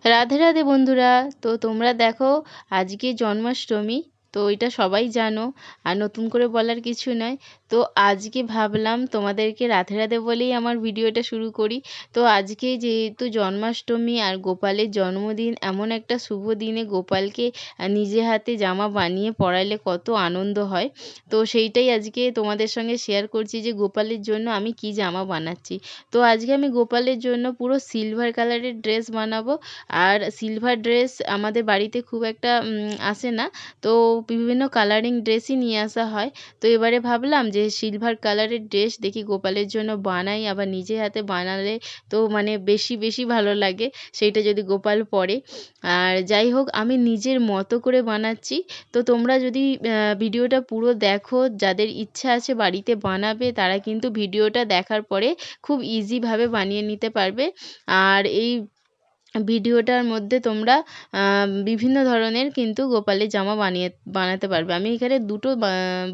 রাধে রাধে বন্ধুরা। তো তোমরা দেখো, আজকে জন্মাষ্টমী। তো এটা সবাই জানো, আর নতুন করে বলার কিছু নয়। তো আজকে ভাবলাম তোমাদেরকে রাধে রাধে বলেই আমার ভিডিওটা শুরু করি। তো আজকে যেহেতু জন্মাষ্টমী আর গোপালের জন্মদিন, এমন একটা শুভ দিনে গোপালকে নিজে হাতে জামা বানিয়ে পরালে কত আনন্দ হয়। তো সেইটাই আজকে তোমাদের সঙ্গে শেয়ার করছি যে গোপালের জন্য আমি কি জামা বানাচ্ছি। তো আজকে আমি গোপালের জন্য পুরো সিলভার কালারের ড্রেস বানাবো। আর সিলভার ড্রেস আমাদের বাড়িতে খুব একটা আসে না। তো বিভিন্ন কালারিং ড্রেসই নিয়ে আসা হয়। তো এবারে ভাবলাম যে সিলভার কালারের ড্রেস দেখি গোপালের জন্য বানাই, আবার নিজে হাতে বানালে তো মানে বেশি বেশি ভালো লাগে সেইটা যদি গোপাল পরে। আর যাই হোক, আমি নিজের মতো করে বানাচ্ছি। তো তোমরা যদি ভিডিওটা পুরো দেখো, যাদের ইচ্ছা আছে বাড়িতে বানাবে, তারা কিন্তু ভিডিওটা দেখার পরে খুব ইজিভাবে বানিয়ে নিতে পারবে। আর এই ভিডিওটার মধ্যে তোমরা বিভিন্ন ধরনের কিন্তু গোপালের জামা বানাতে পারবে। আমি এখানে দুটো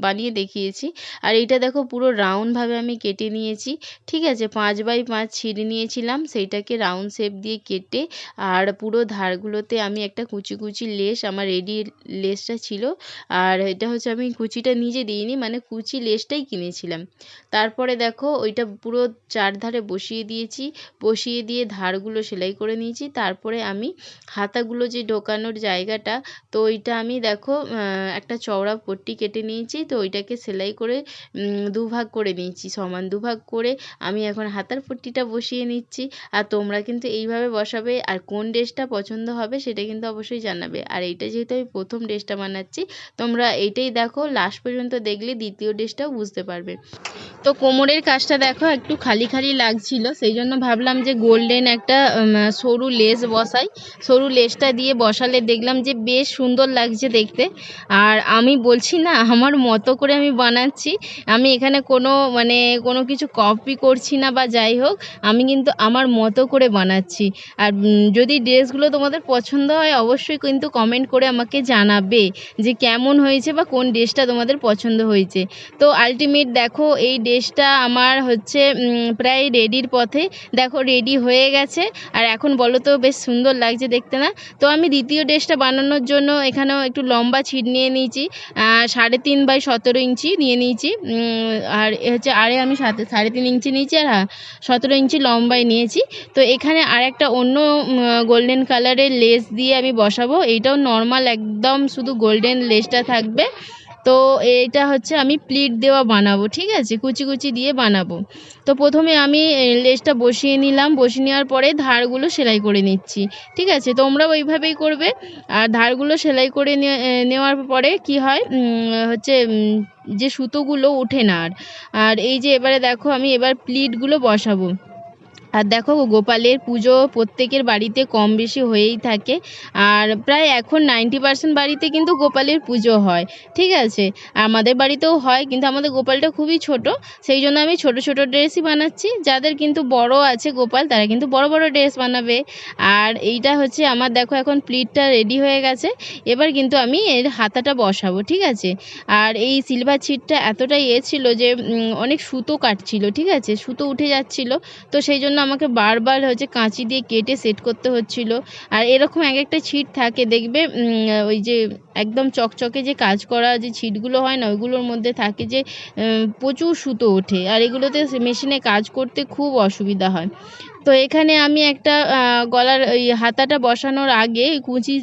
বানিয়ে দেখিয়েছি। আর এইটা দেখো পুরো রাউন্ডভাবে আমি কেটে নিয়েছি। ঠিক আছে, 5x5 ছিঁড়ে নিয়েছিলাম, সেইটাকে রাউন্ড শেপ দিয়ে কেটে আর পুরো ধারগুলোতে আমি একটা কুচি কুচি লেস, আমার রেডি লেসটা ছিল। আর এটা হচ্ছে আমি কুচিটা নিজে দিইনি, মানে কুচি লেসটাই কিনেছিলাম। তারপরে দেখো ওইটা পুরো চারধারে বসিয়ে দিয়েছি, বসিয়ে দিয়ে ধারগুলো সেলাই করে নিয়েছি। তারপরে আমি হাতাগুলো যে ঢোকানোর জায়গাটা, তো ওইটা আমি দেখো একটা চওড়া পট্টি কেটে নিয়েছি। তো ওইটাকে সেলাই করে দুভাগ করে নিয়েছি, সমান দুভাগ করে আমি এখন হাতার পট্টিটা বসিয়ে নিচ্ছি। আর তোমরা কিন্তু এইভাবে বসাবে। আর কোন ড্রেসটা পছন্দ হবে সেটা কিন্তু অবশ্যই জানাবে। আর এইটা যেহেতু আমি প্রথম ড্রেসটা বানাচ্ছি, তোমরা এইটাই দেখো, লাস্ট পর্যন্ত দেখলে দ্বিতীয় ড্রেসটাও বুঝতে পারবে। তো কোমরের কাজটা দেখো একটু খালি খালি লাগছিল, সেই জন্য ভাবলাম যে গোল্ডেন একটা সরু লেস বসাই। সরু লেসটা দিয়ে বসালে দেখলাম যে বেশ সুন্দর লাগছে দেখতে। আর আমি বলছি না, আমার মতো করে আমি বানাচ্ছি। আমি এখানে কোনো কিছু কপি করছি না বা যাই হোক, আমি কিন্তু আমার মতো করে বানাচ্ছি। আর যদি ড্রেসগুলো তোমাদের পছন্দ হয় অবশ্যই কিন্তু কমেন্ট করে আমাকে জানাবে যে কেমন হয়েছে বা কোন ড্রেসটা তোমাদের পছন্দ হয়েছে। তো আলটিমেট দেখো এই ড্রেসটা আমার হচ্ছে প্রায় রেডির পথে। দেখো রেডি হয়ে গেছে। আর এখন বলো তো বেশ সুন্দর লাগছে দেখতে না? তো আমি দ্বিতীয় ড্রেসটা বানানোর জন্য এখানেও একটু লম্বা ছিট নিয়ে নিয়েছি, 3.5x17 ইঞ্চি নিয়ে নিয়েছি। আর হচ্ছে আমি 3.5 ইঞ্চি নিয়েছি, আর 17 ইঞ্চি লম্বায় নিয়েছি। তো এখানে আর একটা অন্য গোল্ডেন কালারের লেস দিয়ে আমি বসাবো। এইটাও নর্মাল একদম শুধু গোল্ডেন লেসটা থাকবে। তো এইটা হচ্ছে আমি প্লিট দেওয়া বানাবো, ঠিক আছে, কুচি কুচি দিয়ে বানাবো। তো প্রথমে আমি লেসটা বসিয়ে নিলাম, বসিয়ে নেওয়ার পরে ধারগুলো সেলাই করে নিচ্ছি। ঠিক আছে, তোমরাও ওইভাবেই করবে। আর ধারগুলো সেলাই করে নেওয়ার পরে কি হয় হচ্ছে যে সুতোগুলো ওঠে না। আর এই যে এবারে দেখো আমি এবার প্লিটগুলো বসাবো। আর দেখো গোপালের পুজো প্রত্যেকের বাড়িতে কম বেশি হয়েই থাকে। আর প্রায় এখন 90% বাড়িতে কিন্তু গোপালের পুজো হয়। ঠিক আছে, আমাদের বাড়িতেও হয়, কিন্তু আমাদের গোপালটা খুবই ছোট, সেই জন্য আমি ছোট ছোট ড্রেসই বানাচ্ছি। যাদের কিন্তু বড় আছে গোপাল, তারা কিন্তু বড় বড় ড্রেস বানাবে। আর এইটা হচ্ছে আমার দেখো এখন প্লিটটা রেডি হয়ে গেছে। এবার কিন্তু আমি এর হাতাটা বসাবো। ঠিক আছে, আর এই সিলভার ছিটটা এতটাই ছিল যে অনেক সুতো কাটছিল, ঠিক আছে, সুতো উঠে যাচ্ছিল। তো সেই জন্য আমাকে বারবার হচ্ছে কাঁচি দিয়ে কেটে সেট করতে হচ্ছিল। আর এরকম এক একটা ছিট থাকে দেখবে, ওই যে একদম চকচকে যে কাজ করা যে ছিটগুলো হয় না, ওইগুলোর মধ্যে থাকে যে প্রচুর সুতো ওঠে, আর এগুলোতে মেশিনে কাজ করতে খুব অসুবিধা হয়। তো এখানে আমি একটা গলার ওই হাতাটা বসানোর আগে কুচি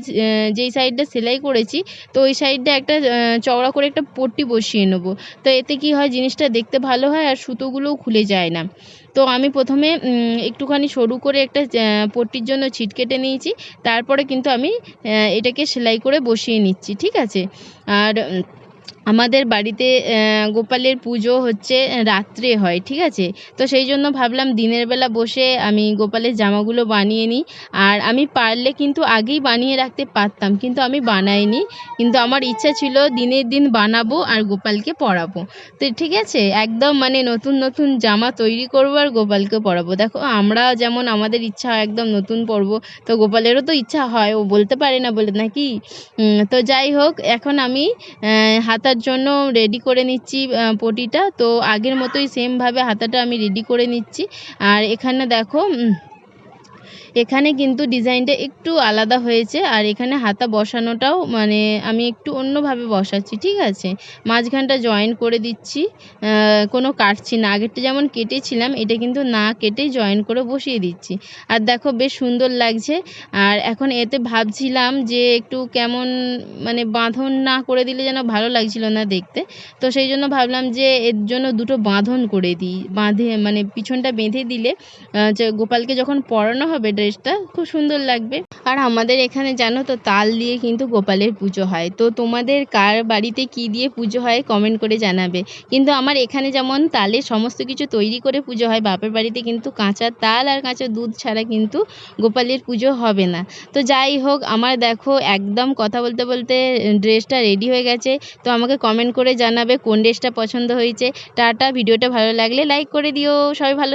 যেই সাইডটা সেলাই করেছি, তো ওই সাইডটা একটা চওড়া করে একটা পট্টি বসিয়ে নেবো। তো এতে কি হয়, জিনিসটা দেখতে ভালো হয় আর সুতোগুলোও খুলে যায় না। তো আমি প্রথমে একটুখানি সরু করে একটা পট্টির জন্য ছিট কেটে নিয়েছি। তারপরে কিন্তু আমি এটাকে সেলাই করে বসিয়ে নিচ্ছি। ঠিক আছে, আর আমাদের বাড়িতে গোপালের পুজো হচ্ছে রাত্রে হয়। ঠিক আছে, তো সেই জন্য ভাবলাম দিনের বেলা বসে আমি গোপালের জামাগুলো বানিয়ে নিই। আর আমি পারলে কিন্তু আগেই বানিয়ে রাখতে পারতাম, কিন্তু আমি বানাইনি। কিন্তু আমার ইচ্ছা ছিল দিনের দিন বানাবো আর গোপালকে পরাবো। তো ঠিক আছে, একদম মানে নতুন নতুন জামা তৈরি করবো আর গোপালকে পরাবো। দেখো আমরা যেমন আমাদের ইচ্ছা হয় একদম নতুন পরবো, তো গোপালেরও তো ইচ্ছা হয়, ও বলতে পারে না বলে নাকি। তো যাই হোক, এখন আমি হাতার জন্য রেডি করে নিচ্ছি পটিটা। তো আগের মতোই সেমভাবে হাতাটা আমি রেডি করে নিচ্ছি। আর এখানে দেখো এখানে কিন্তু ডিজাইনটা একটু আলাদা হয়েছে, আর এখানে হাতা বসানোটাও মানে আমি একটু অন্যভাবে বসাচ্ছি, ঠিক আছে? মাঝখানটা জয়েন করে দিচ্ছি, কোনো কাটছি না। আগেরটা যেমন কেটেছিলাম, এটা কিন্তু না কেটেই জয়েন করে বসিয়ে দিচ্ছি। আর দেখো বেশ সুন্দর লাগছে। আর এখন এতে ভাবছিলাম যে একটু কেমন মানে বাঁধন না করে দিলে যেন ভালো লাগছিল না দেখতে। তো সেই জন্য ভাবলাম যে এর জন্য দুটো বাঁধন করে দিই। মানে পিছনটা বেঁধে দিলে যে গোপালকে যখন পরানো হবে ড্রেসটা খুব সুন্দর লাগবে। আর আমাদের এখানে জানো তো তাল দিয়ে কিন্তু গোপালের পুজো হয়। তো তোমাদের কার বাড়িতে কি দিয়ে পুজো হয় কমেন্ট করে জানাবে। কিন্তু আমার এখানে যেমন তালে সমস্ত কিছু তৈরি করে পুজো হয়, বাপের বাড়িতে কিন্তু কাঁচা তাল আর কাঁচা দুধ ছাড়া কিন্তু গোপালের পুজো হবে না। তো যাই হোক, আমার দেখো একদম কথা বলতে বলতে ড্রেসটা রেডি হয়ে গেছে। তো আমাকে কমেন্ট করে জানাবে কোন ড্রেসটা পছন্দ হয়েছে। টাটা। ভিডিওটা ভালো লাগলে লাইক করে দিও। সবাই ভালো